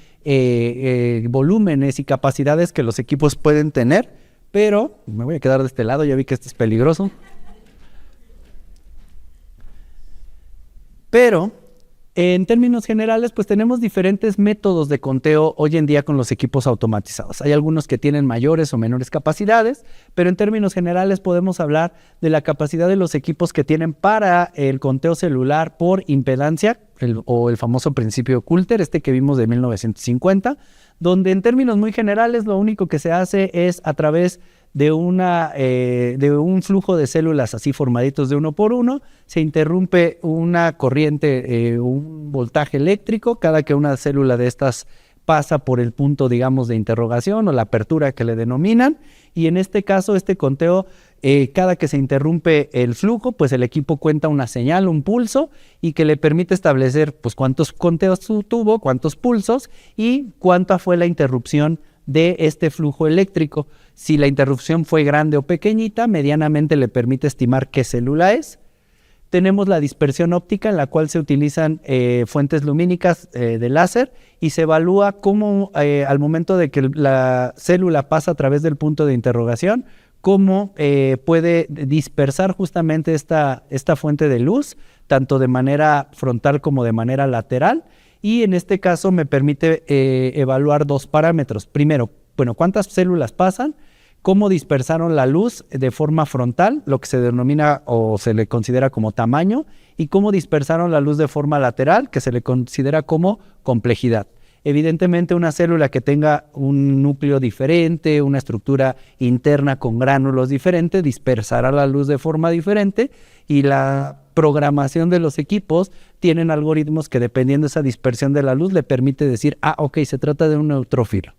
volúmenes y capacidades que los equipos pueden tener, pero me voy a quedar de este lado, ya vi que este es peligroso. Pero en términos generales, pues tenemos diferentes métodos de conteo hoy en día con los equipos automatizados. Hay algunos que tienen mayores o menores capacidades, pero en términos generales podemos hablar de la capacidad de los equipos que tienen para el conteo celular por impedancia, o el famoso principio de Coulter, que vimos de 1950, donde en términos muy generales lo único que se hace es a través de un flujo de células así formaditos de uno por uno, se interrumpe una corriente, un voltaje eléctrico, cada que una célula de estas pasa por el punto, digamos, de interrogación o la apertura que le denominan, y en este caso, este conteo, cada que se interrumpe el flujo, pues el equipo cuenta una señal, un pulso, y que le permite establecer pues cuántos conteos tuvo, cuántos pulsos, y cuánta fue la interrupción de este flujo eléctrico. Si la interrupción fue grande o pequeñita, medianamente le permite estimar qué célula es. Tenemos la dispersión óptica, en la cual se utilizan fuentes lumínicas de láser y se evalúa cómo al momento de que la célula pasa a través del punto de interrogación, cómo puede dispersar justamente esta fuente de luz, tanto de manera frontal como de manera lateral. Y en este caso me permite evaluar dos parámetros. Primero, ¿cuántas células pasan? Cómo dispersaron la luz de forma frontal, lo que se denomina o se le considera como tamaño, y cómo dispersaron la luz de forma lateral, que se le considera como complejidad. Evidentemente, una célula que tenga un núcleo diferente, una estructura interna con gránulos diferentes, dispersará la luz de forma diferente, y la programación de los equipos tienen algoritmos que, dependiendo de esa dispersión de la luz, le permite decir, ok, se trata de un neutrófilo.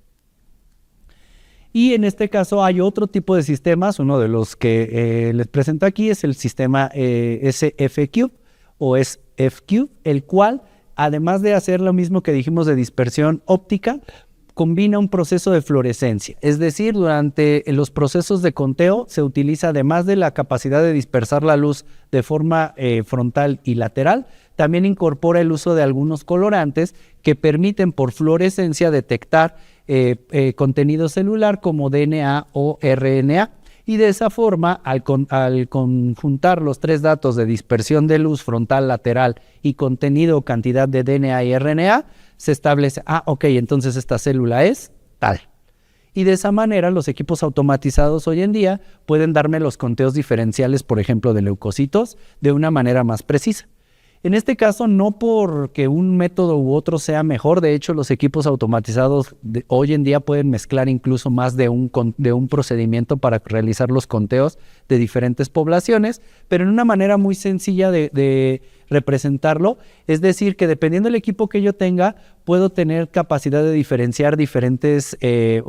Y en este caso hay otro tipo de sistemas, uno de los que les presento aquí es el sistema SFCube o SFCube, el cual, además de hacer lo mismo que dijimos de dispersión óptica, combina un proceso de fluorescencia. Es decir, durante los procesos de conteo se utiliza, además de la capacidad de dispersar la luz de forma frontal y lateral, también incorpora el uso de algunos colorantes que permiten por fluorescencia detectar contenido celular como DNA o RNA. Y de esa forma, al conjuntar los tres datos de dispersión de luz frontal, lateral y contenido o cantidad de DNA y RNA, se establece, entonces esta célula es tal. Y de esa manera los equipos automatizados hoy en día pueden darme los conteos diferenciales, por ejemplo, de leucocitos, de una manera más precisa. En este caso, no porque un método u otro sea mejor, de hecho los equipos automatizados hoy en día pueden mezclar incluso más de un procedimiento para realizar los conteos de diferentes poblaciones, pero en una manera muy sencilla de representarlo, es decir, que dependiendo del equipo que yo tenga, puedo tener capacidad de diferenciar diferenciar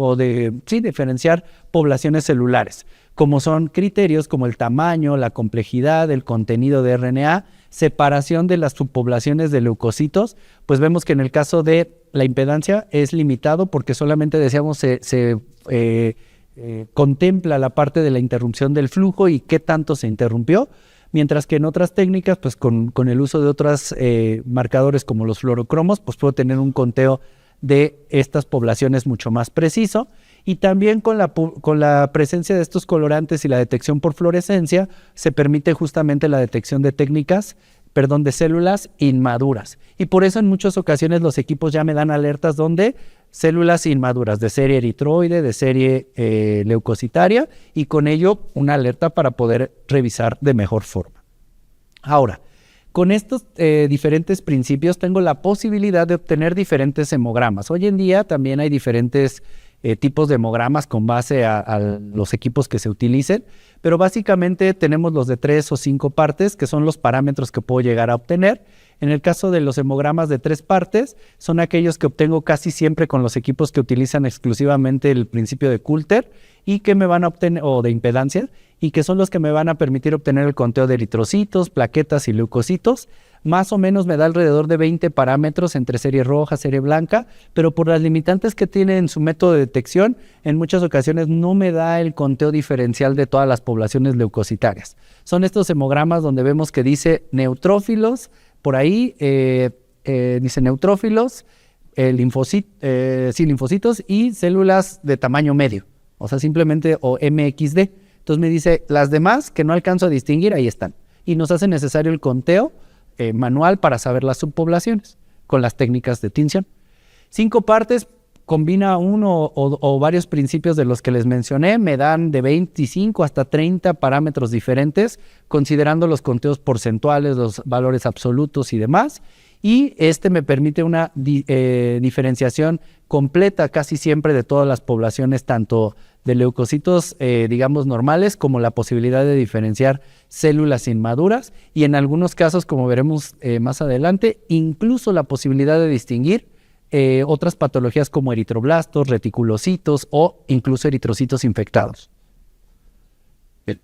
poblaciones celulares, como son criterios como el tamaño, la complejidad, el contenido de RNA, separación de las subpoblaciones de leucocitos. Pues vemos que en el caso de la impedancia es limitado porque solamente decíamos se contempla la parte de la interrupción del flujo y qué tanto se interrumpió, mientras que en otras técnicas, pues con el uso de otros marcadores como los fluorocromos, pues puedo tener un conteo de estas poblaciones mucho más preciso. Y también con la presencia de estos colorantes y la detección por fluorescencia, se permite justamente la detección de de células inmaduras. Y por eso en muchas ocasiones los equipos ya me dan alertas donde células inmaduras de serie eritroide, de serie leucocitaria, y con ello una alerta para poder revisar de mejor forma. Ahora, con estos diferentes principios tengo la posibilidad de obtener diferentes hemogramas. Hoy en día también hay diferentes tipos de hemogramas con base a los equipos que se utilicen, pero básicamente tenemos los de 3 o 5 partes, que son los parámetros que puedo llegar a obtener. En el caso de los hemogramas de 3 partes, son aquellos que obtengo casi siempre con los equipos que utilizan exclusivamente el principio de Coulter y que me van a obtener, o de impedancia, y que son los que me van a permitir obtener el conteo de eritrocitos, plaquetas y leucocitos. Más o menos me da alrededor de 20 parámetros entre serie roja, serie blanca, pero por las limitantes que tiene en su método de detección, en muchas ocasiones no me da el conteo diferencial de todas las poblaciones leucocitarias. Son estos hemogramas donde vemos que dice neutrófilos, por ahí dice neutrófilos, linfocitos y células de tamaño medio, o sea, simplemente o MXD. Entonces me dice las demás que no alcanzo a distinguir, ahí están. Y nos hace necesario el conteo manual para saber las subpoblaciones con las técnicas de tinción. 5 partes, combina uno o varios principios de los que les mencioné, me dan de 25 hasta 30 parámetros diferentes, considerando los conteos porcentuales, los valores absolutos y demás. Y me permite una diferenciación completa casi siempre de todas las poblaciones, tanto de leucocitos, digamos, normales, como la posibilidad de diferenciar células inmaduras y en algunos casos, como veremos más adelante, incluso la posibilidad de distinguir otras patologías como eritroblastos, reticulocitos o incluso eritrocitos infectados. Bien.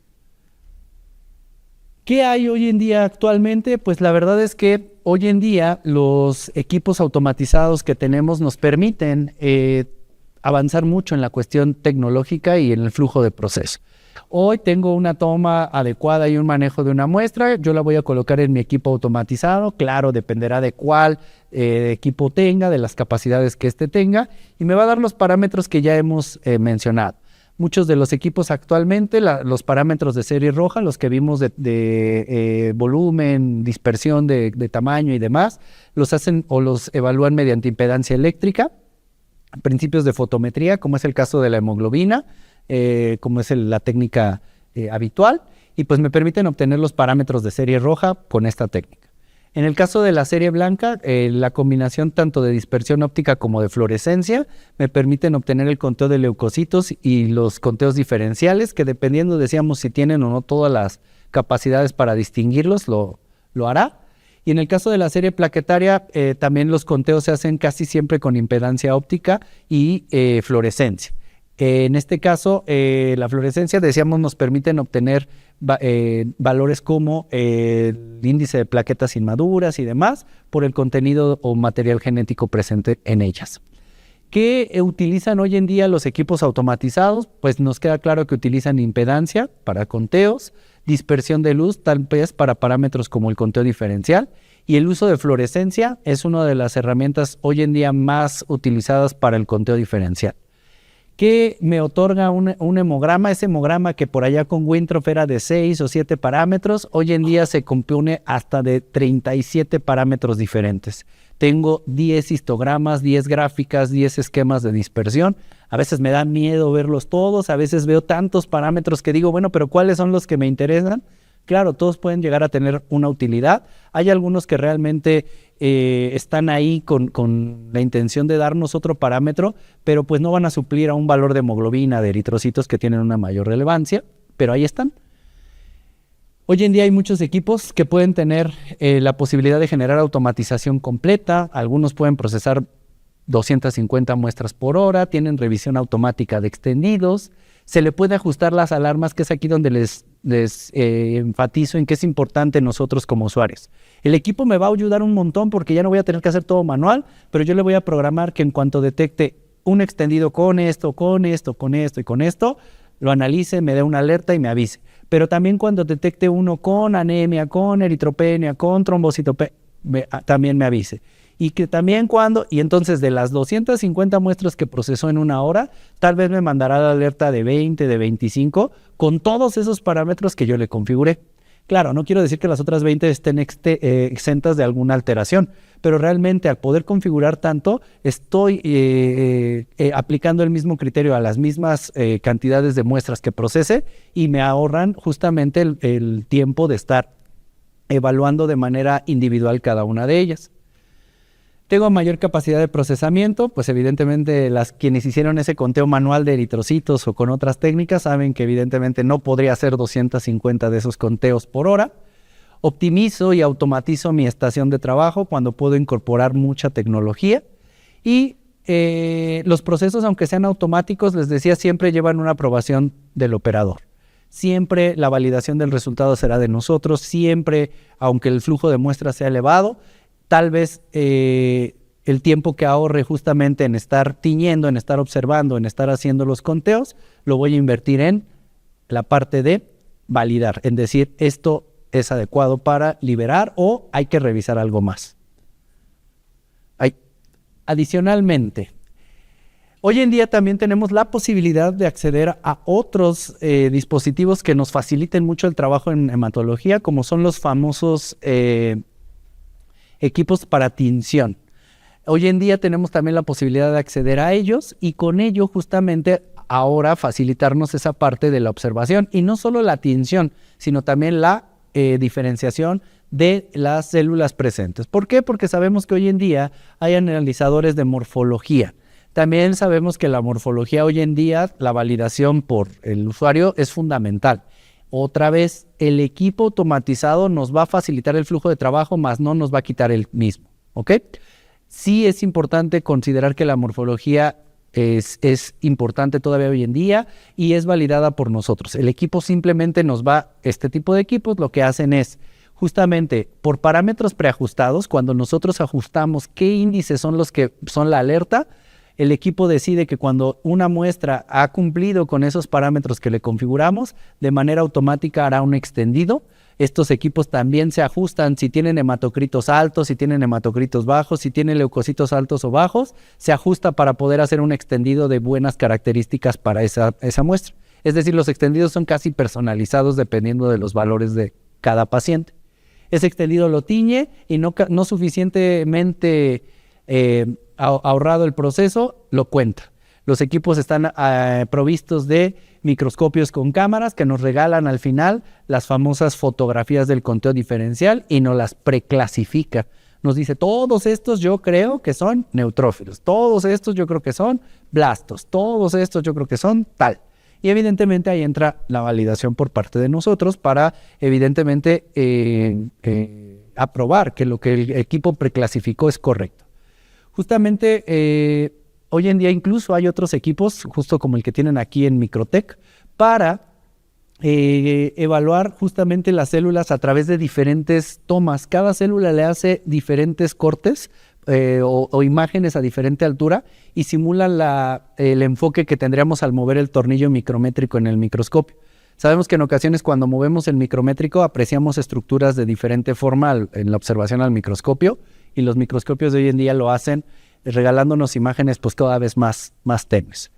¿Qué hay hoy en día actualmente? Pues la verdad es que hoy en día los equipos automatizados que tenemos nos permiten avanzar mucho en la cuestión tecnológica y en el flujo de proceso. Hoy tengo una toma adecuada y un manejo de una muestra, yo la voy a colocar en mi equipo automatizado, claro, dependerá de cuál equipo tenga, de las capacidades que éste tenga, y me va a dar los parámetros que ya hemos mencionado. Muchos de los equipos actualmente, los parámetros de serie roja, los que vimos de volumen, dispersión de tamaño y demás, los hacen o los evalúan mediante impedancia eléctrica, principios de fotometría, como es el caso de la hemoglobina, como es la técnica habitual, y pues me permiten obtener los parámetros de serie roja con esta técnica. En el caso de la serie blanca, la combinación tanto de dispersión óptica como de fluorescencia me permiten obtener el conteo de leucocitos y los conteos diferenciales, que dependiendo, decíamos, si tienen o no todas las capacidades para distinguirlos, lo hará. Y en el caso de la serie plaquetaria, también los conteos se hacen casi siempre con impedancia óptica y fluorescencia. En este caso, la fluorescencia, decíamos, nos permiten obtener valores como el índice de plaquetas inmaduras y demás por el contenido o material genético presente en ellas. ¿Qué utilizan hoy en día los equipos automatizados? Pues nos queda claro que utilizan impedancia para conteos, dispersión de luz, tal vez para parámetros como el conteo diferencial, y el uso de fluorescencia es una de las herramientas hoy en día más utilizadas para el conteo diferencial. ¿Qué me otorga un hemograma? Ese hemograma que por allá con Winthrop era de 6 o 7 parámetros, hoy en día se compone hasta de 37 parámetros diferentes. Tengo 10 histogramas, 10 gráficas, 10 esquemas de dispersión. A veces me da miedo verlos todos, a veces veo tantos parámetros que digo, bueno, pero ¿cuáles son los que me interesan? Claro, todos pueden llegar a tener una utilidad. Hay algunos que realmente están ahí con la intención de darnos otro parámetro, pero pues no van a suplir a un valor de hemoglobina, de eritrocitos que tienen una mayor relevancia, pero ahí están. Hoy en día hay muchos equipos que pueden tener la posibilidad de generar automatización completa. Algunos pueden procesar 250 muestras por hora, tienen revisión automática de extendidos. Se le puede ajustar las alarmas, que es aquí donde les enfatizo en que es importante nosotros como usuarios. El equipo me va a ayudar un montón porque ya no voy a tener que hacer todo manual, pero yo le voy a programar que en cuanto detecte un extendido con esto, y con esto, lo analice, me dé una alerta y me avise. Pero también cuando detecte uno con anemia, con eritropenia, con trombocitopenia, también me avise. Y que también y entonces de las 250 muestras que procesó en una hora, tal vez me mandará la alerta de 20, de 25, con todos esos parámetros que yo le configuré. Claro, no quiero decir que las otras 20 estén exentas de alguna alteración, pero realmente al poder configurar tanto, estoy aplicando el mismo criterio a las mismas cantidades de muestras que procese y me ahorran justamente el tiempo de estar evaluando de manera individual cada una de ellas. Tengo mayor capacidad de procesamiento, pues evidentemente quienes hicieron ese conteo manual de eritrocitos o con otras técnicas saben que evidentemente no podría hacer 250 de esos conteos por hora. Optimizo y automatizo mi estación de trabajo cuando puedo incorporar mucha tecnología. Y los procesos, aunque sean automáticos, les decía, siempre llevan una aprobación del operador. Siempre la validación del resultado será de nosotros, siempre, aunque el flujo de muestras sea elevado, tal vez el tiempo que ahorre justamente en estar tiñendo, en estar observando, en estar haciendo los conteos, lo voy a invertir en la parte de validar, en decir, esto es adecuado para liberar o hay que revisar algo más. Adicionalmente, hoy en día también tenemos la posibilidad de acceder a otros dispositivos que nos faciliten mucho el trabajo en hematología, como son los famosos equipos para tinción. Hoy en día tenemos también la posibilidad de acceder a ellos y con ello justamente ahora facilitarnos esa parte de la observación y no solo la tinción, sino también la diferenciación de las células presentes. ¿Por qué? Porque sabemos que hoy en día hay analizadores de morfología. También sabemos que la morfología hoy en día, la validación por el usuario es fundamental. Otra vez, el equipo automatizado nos va a facilitar el flujo de trabajo, más no nos va a quitar el mismo, ¿ok? Sí es importante considerar que la morfología es importante todavía hoy en día y es validada por nosotros. El equipo simplemente este tipo de equipos lo que hacen es justamente por parámetros preajustados, cuando nosotros ajustamos qué índices son los que son la alerta, el equipo decide que cuando una muestra ha cumplido con esos parámetros que le configuramos, de manera automática hará un extendido. Estos equipos también se ajustan si tienen hematocritos altos, si tienen hematocritos bajos, si tienen leucocitos altos o bajos, se ajusta para poder hacer un extendido de buenas características para esa muestra. Es decir, los extendidos son casi personalizados dependiendo de los valores de cada paciente. Ese extendido lo tiñe y no suficientemente ahorrado el proceso, lo cuenta. Los equipos están provistos de microscopios con cámaras que nos regalan al final las famosas fotografías del conteo diferencial y nos las preclasifica. Nos dice, todos estos yo creo que son neutrófilos, todos estos yo creo que son blastos, todos estos yo creo que son tal. Y evidentemente ahí entra la validación por parte de nosotros para evidentemente aprobar que lo que el equipo preclasificó es correcto. Justamente hoy en día incluso hay otros equipos, justo como el que tienen aquí en Microtech, para evaluar justamente las células a través de diferentes tomas. Cada célula le hace diferentes cortes o imágenes a diferente altura y simulan el enfoque que tendríamos al mover el tornillo micrométrico en el microscopio. Sabemos que en ocasiones cuando movemos el micrométrico apreciamos estructuras de diferente forma en la observación al microscopio y los microscopios de hoy en día lo hacen regalándonos imágenes pues cada vez más tenues.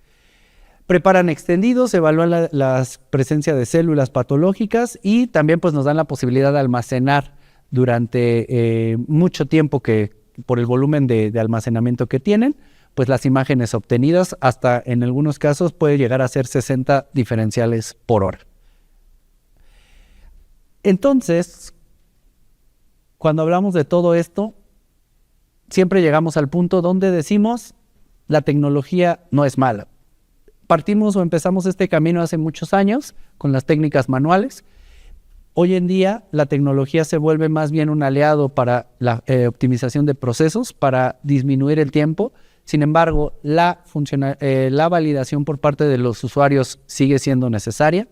Preparan extendidos, evalúan la presencia de células patológicas y también pues nos dan la posibilidad de almacenar durante mucho tiempo por el volumen de almacenamiento que tienen, pues las imágenes obtenidas hasta en algunos casos puede llegar a ser 60 diferenciales por hora. Entonces, cuando hablamos de todo esto, siempre llegamos al punto donde decimos la tecnología no es mala. Partimos o empezamos este camino hace muchos años con las técnicas manuales. Hoy en día la tecnología se vuelve más bien un aliado para la optimización de procesos, para disminuir el tiempo. Sin embargo, la validación por parte de los usuarios sigue siendo necesaria.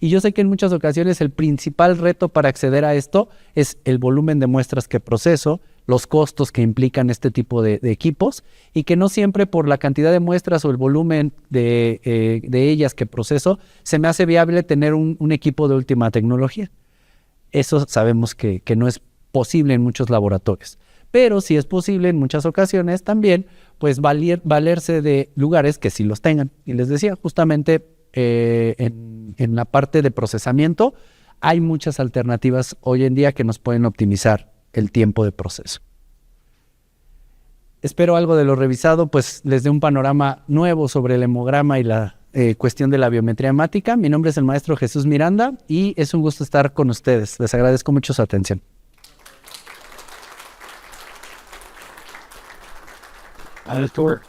Y yo sé que en muchas ocasiones el principal reto para acceder a esto es el volumen de muestras que proceso, los costos que implican este tipo de equipos y que no siempre por la cantidad de muestras o el volumen de ellas que proceso se me hace viable tener un equipo de última tecnología. Eso sabemos que no es posible en muchos laboratorios, pero sí es posible en muchas ocasiones también pues valerse de lugares que sí los tengan. Y les decía, justamente en la parte de procesamiento hay muchas alternativas hoy en día que nos pueden optimizar el tiempo de proceso. Espero algo de lo revisado pues les dé un panorama nuevo sobre el hemograma y la cuestión de la biometría hemática. Mi nombre es el maestro Jesús Miranda y es un gusto estar con ustedes. Les agradezco mucho su atención. al tour.